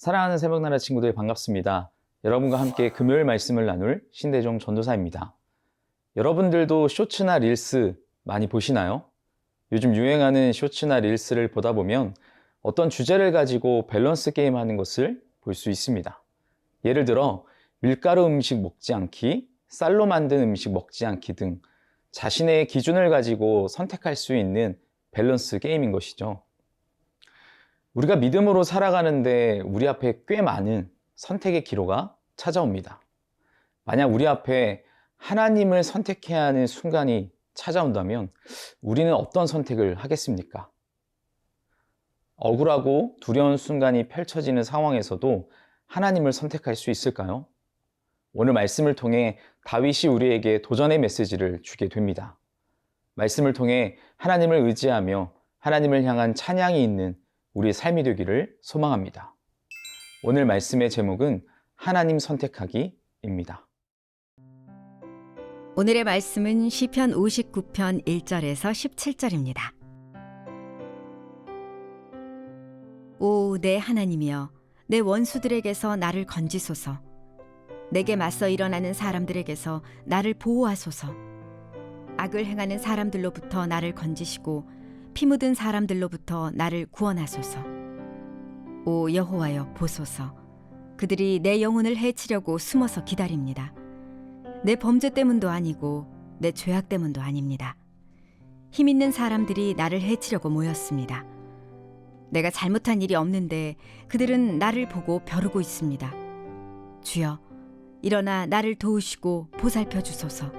사랑하는 새벽나라 친구들 반갑습니다. 여러분과 함께 금요일 말씀을 나눌 신대종 전도사입니다. 여러분들도 쇼츠나 릴스 많이 보시나요? 요즘 유행하는 쇼츠나 릴스를 보다 보면 어떤 주제를 가지고 밸런스 게임 하는 것을 볼 수 있습니다. 예를 들어 밀가루 음식 먹지 않기, 쌀로 만든 음식 먹지 않기 등 자신의 기준을 가지고 선택할 수 있는 밸런스 게임인 것이죠. 우리가 믿음으로 살아가는데 우리 앞에 꽤 많은 선택의 기로가 찾아옵니다. 만약 우리 앞에 하나님을 선택해야 하는 순간이 찾아온다면 우리는 어떤 선택을 하겠습니까? 억울하고 두려운 순간이 펼쳐지는 상황에서도 하나님을 선택할 수 있을까요? 오늘 말씀을 통해 다윗이 우리에게 도전의 메시지를 주게 됩니다. 말씀을 통해 하나님을 의지하며 하나님을 향한 찬양이 있는 우리의 삶이 되기를 소망합니다. 오늘 말씀의 제목은 하나님 선택하기입니다. 오늘의 말씀은 시편 59편 1절에서 17절입니다. 오, 내 하나님이여, 내 원수들에게서 나를 건지소서. 내게 맞서 일어나는 사람들에게서 나를 보호하소서. 악을 행하는 사람들로부터 나를 건지시고 피 묻은 사람들로부터 나를 구원하소서. 오 여호와여, 보소서. 그들이 내 영혼을 해치려고 숨어서 기다립니다. 내 범죄 때문도 아니고 내 죄악 때문도 아닙니다. 힘 있는 사람들이 나를 해치려고 모였습니다. 내가 잘못한 일이 없는데 그들은 나를 보고 벼르고 있습니다. 주여, 일어나 나를 도우시고 보살펴 주소서.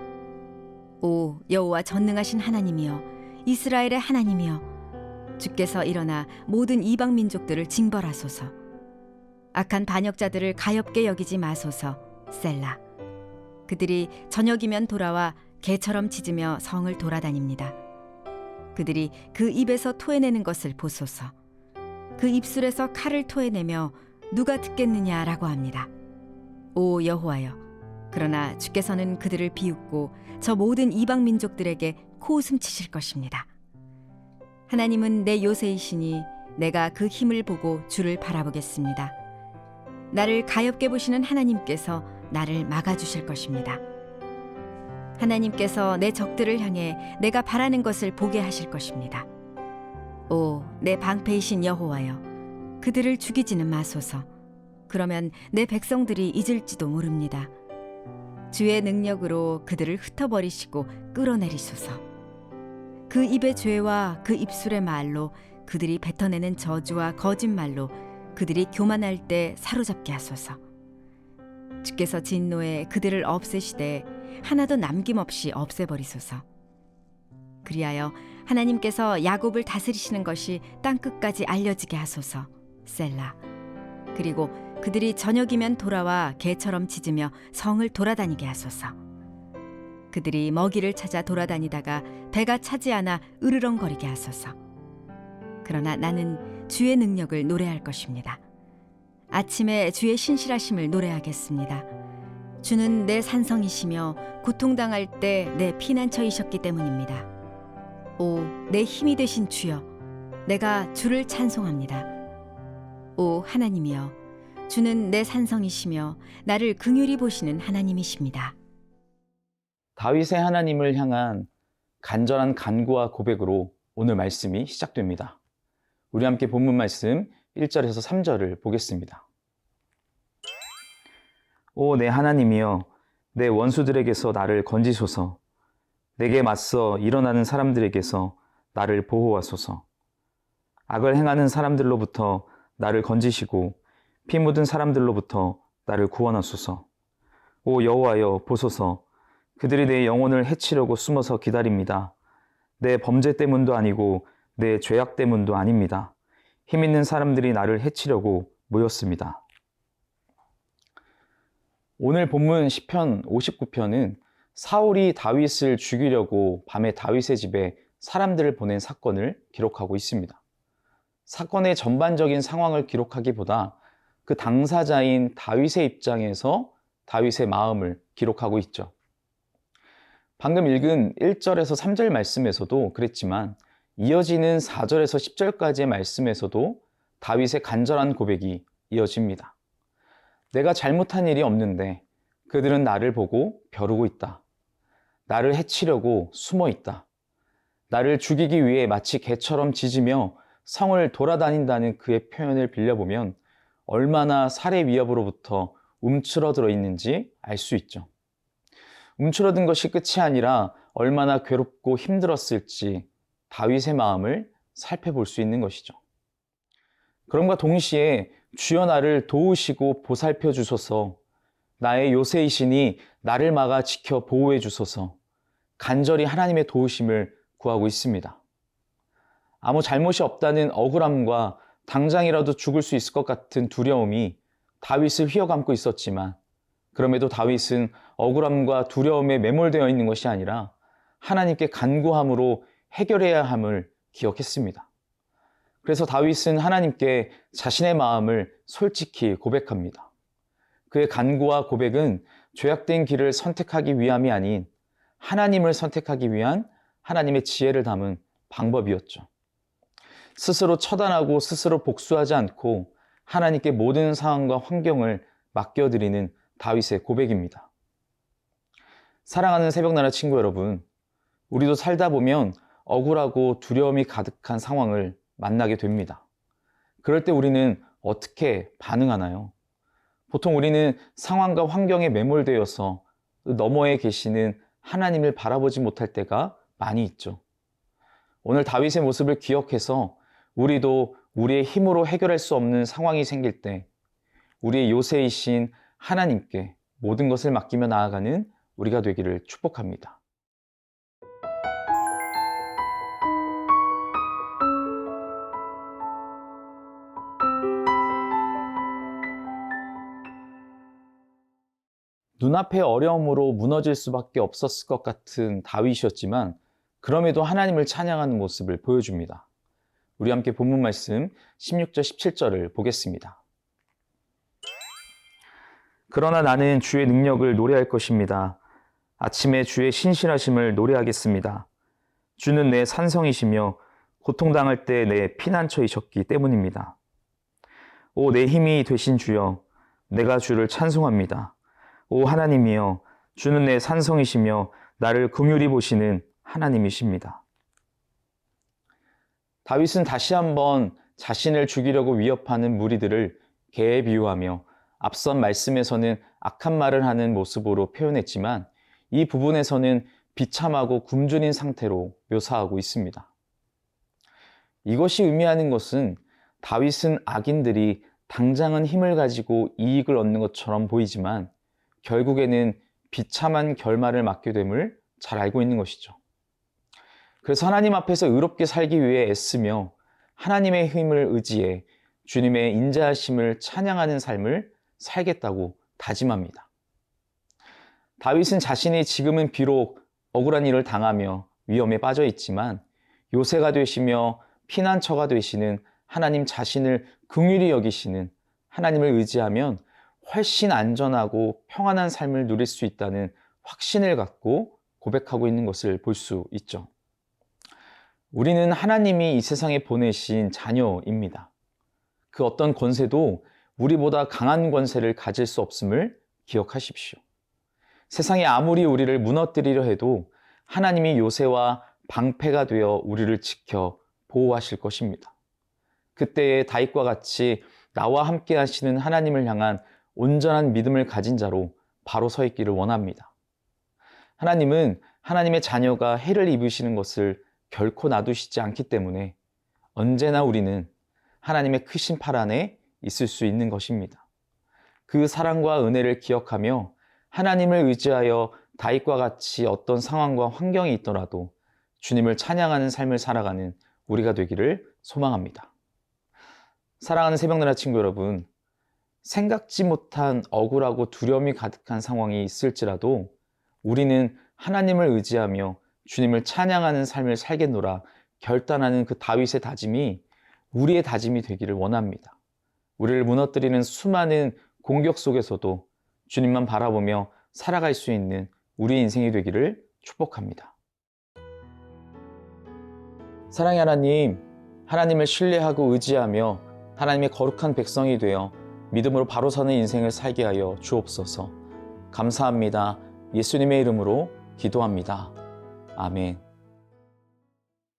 오 여호와 전능하신 하나님이여, 이스라엘의 하나님이여, 주께서 일어나 모든 이방 민족들을 징벌하소서. 악한 반역자들을 가엾게 여기지 마소서. 셀라. 그들이 저녁이면 돌아와 개처럼 짖으며 성을 돌아다닙니다. 그들이 그 입에서 토해내는 것을 보소서. 그 입술에서 칼을 토해내며 누가 듣겠느냐라고 합니다. 오 여호와여, 그러나 주께서는 그들을 비웃고 저 모든 이방 민족들에게 코웃음 치실 것입니다. 하나님은 내 요새이시니 내가 그 힘을 보고 주를 바라보겠습니다. 나를 가엾게 보시는 하나님께서 나를 막아주실 것입니다. 하나님께서 내 적들을 향해 내가 바라는 것을 보게 하실 것입니다. 오, 내 방패이신 여호와여, 그들을 죽이지는 마소서. 그러면 내 백성들이 잊을지도 모릅니다. 주의 능력으로 그들을 흩어버리시고 끌어내리소서. 그 입의 죄와 그 입술의 말로 그들이 뱉어내는 저주와 거짓말로 그들이 교만할 때 사로잡게 하소서. 주께서 진노에 그들을 없애시되 하나도 남김없이 없애버리소서. 그리하여 하나님께서 야곱을 다스리시는 것이 땅끝까지 알려지게 하소서. 셀라. 그리고 그들이 저녁이면 돌아와 개처럼 짖으며 성을 돌아다니게 하소서. 그들이 먹이를 찾아 돌아다니다가 배가 차지 않아 으르렁거리게 하소서. 그러나 나는 주의 능력을 노래할 것입니다. 아침에 주의 신실하심을 노래하겠습니다. 주는 내 산성이시며 고통당할 때 내 피난처이셨기 때문입니다. 오, 내 힘이 되신 주여, 내가 주를 찬송합니다. 오 하나님이여, 주는 내 산성이시며 나를 긍휼히 보시는 하나님이십니다. 다윗의 하나님을 향한 간절한 간구와 고백으로 오늘 말씀이 시작됩니다. 우리 함께 본문 말씀 1절에서 3절을 보겠습니다. 오 내 하나님이여, 내 원수들에게서 나를 건지소서. 내게 맞서 일어나는 사람들에게서 나를 보호하소서. 악을 행하는 사람들로부터 나를 건지시고 피 묻은 사람들로부터 나를 구원하소서. 오 여호와여, 보소서. 그들이 내 영혼을 해치려고 숨어서 기다립니다. 내 범죄 때문도 아니고 내 죄악 때문도 아닙니다. 힘 있는 사람들이 나를 해치려고 모였습니다. 오늘 본문 시편 59편은 사울이 다윗을 죽이려고 밤에 다윗의 집에 사람들을 보낸 사건을 기록하고 있습니다. 사건의 전반적인 상황을 기록하기보다 그 당사자인 다윗의 입장에서 다윗의 마음을 기록하고 있죠. 방금 읽은 1절에서 3절 말씀에서도 그랬지만 이어지는 4절에서 10절까지의 말씀에서도 다윗의 간절한 고백이 이어집니다. 내가 잘못한 일이 없는데 그들은 나를 보고 벼르고 있다. 나를 해치려고 숨어 있다. 나를 죽이기 위해 마치 개처럼 짖으며 성을 돌아다닌다는 그의 표현을 빌려보면 얼마나 살해 위협으로부터 움츠러들어 있는지 알 수 있죠. 움츠러든 것이 끝이 아니라 얼마나 괴롭고 힘들었을지 다윗의 마음을 살펴볼 수 있는 것이죠. 그럼과 동시에 주여 나를 도우시고 보살펴 주소서, 나의 요새이시니 나를 막아 지켜 보호해 주소서, 간절히 하나님의 도우심을 구하고 있습니다. 아무 잘못이 없다는 억울함과 당장이라도 죽을 수 있을 것 같은 두려움이 다윗을 휘어감고 있었지만, 그럼에도 다윗은 억울함과 두려움에 매몰되어 있는 것이 아니라 하나님께 간구함으로 해결해야 함을 기억했습니다. 그래서 다윗은 하나님께 자신의 마음을 솔직히 고백합니다. 그의 간구와 고백은 죄악된 길을 선택하기 위함이 아닌 하나님을 선택하기 위한 하나님의 지혜를 담은 방법이었죠. 스스로 처단하고 스스로 복수하지 않고 하나님께 모든 상황과 환경을 맡겨드리는 다윗의 고백입니다. 사랑하는 새벽나라 친구 여러분, 우리도 살다 보면 억울하고 두려움이 가득한 상황을 만나게 됩니다. 그럴 때 우리는 어떻게 반응하나요? 보통 우리는 상황과 환경에 매몰되어서 너머에 계시는 하나님을 바라보지 못할 때가 많이 있죠. 오늘 다윗의 모습을 기억해서 우리도 우리의 힘으로 해결할 수 없는 상황이 생길 때 우리의 요새이신 하나님께 모든 것을 맡기며 나아가는 우리가 되기를 축복합니다. 눈앞의 어려움으로 무너질 수밖에 없었을 것 같은 다윗이었지만 그럼에도 하나님을 찬양하는 모습을 보여줍니다. 우리 함께 본문 말씀 16절 17절을 보겠습니다. 그러나 나는 주의 능력을 노래할 것입니다. 아침에 주의 신실하심을 노래하겠습니다. 주는 내 산성이시며 고통당할 때 내 피난처이셨기 때문입니다. 오, 내 힘이 되신 주여, 내가 주를 찬송합니다. 오 하나님이여, 주는 내 산성이시며 나를 긍휼히 보시는 하나님이십니다. 다윗은 다시 한번 자신을 죽이려고 위협하는 무리들을 개에 비유하며 앞선 말씀에서는 악한 말을 하는 모습으로 표현했지만 이 부분에서는 비참하고 굶주린 상태로 묘사하고 있습니다. 이것이 의미하는 것은 다윗은 악인들이 당장은 힘을 가지고 이익을 얻는 것처럼 보이지만 결국에는 비참한 결말을 맞게 됨을 잘 알고 있는 것이죠. 그래서 하나님 앞에서 의롭게 살기 위해 애쓰며 하나님의 힘을 의지해 주님의 인자하심을 찬양하는 삶을 살겠다고 다짐합니다. 다윗은 자신이 지금은 비록 억울한 일을 당하며 위험에 빠져 있지만 요새가 되시며 피난처가 되시는 하나님 자신을 긍휼히 여기시는 하나님을 의지하면 훨씬 안전하고 평안한 삶을 누릴 수 있다는 확신을 갖고 고백하고 있는 것을 볼 수 있죠. 우리는 하나님이 이 세상에 보내신 자녀입니다. 그 어떤 권세도 우리보다 강한 권세를 가질 수 없음을 기억하십시오. 세상이 아무리 우리를 무너뜨리려 해도 하나님이 요새와 방패가 되어 우리를 지켜 보호하실 것입니다. 그때의 다윗과 같이 나와 함께 하시는 하나님을 향한 온전한 믿음을 가진 자로 바로 서 있기를 원합니다. 하나님은 하나님의 자녀가 해를 입으시는 것을 결코 놔두시지 않기 때문에 언제나 우리는 하나님의 크신 팔 안에 있을 수 있는 것입니다. 그 사랑과 은혜를 기억하며 하나님을 의지하여 다윗과 같이 어떤 상황과 환경이 있더라도 주님을 찬양하는 삶을 살아가는 우리가 되기를 소망합니다. 사랑하는 새벽나라 친구 여러분, 생각지 못한 억울하고 두려움이 가득한 상황이 있을지라도 우리는 하나님을 의지하며 주님을 찬양하는 삶을 살겠노라 결단하는 그 다윗의 다짐이 우리의 다짐이 되기를 원합니다. 우리를 무너뜨리는 수많은 공격 속에서도 주님만 바라보며 살아갈 수 있는 우리의 인생이 되기를 축복합니다. 사랑의 하나님, 하나님을 신뢰하고 의지하며 하나님의 거룩한 백성이 되어 믿음으로 바로 서는 인생을 살게 하여 주옵소서. 감사합니다. 예수님의 이름으로 기도합니다. 아멘.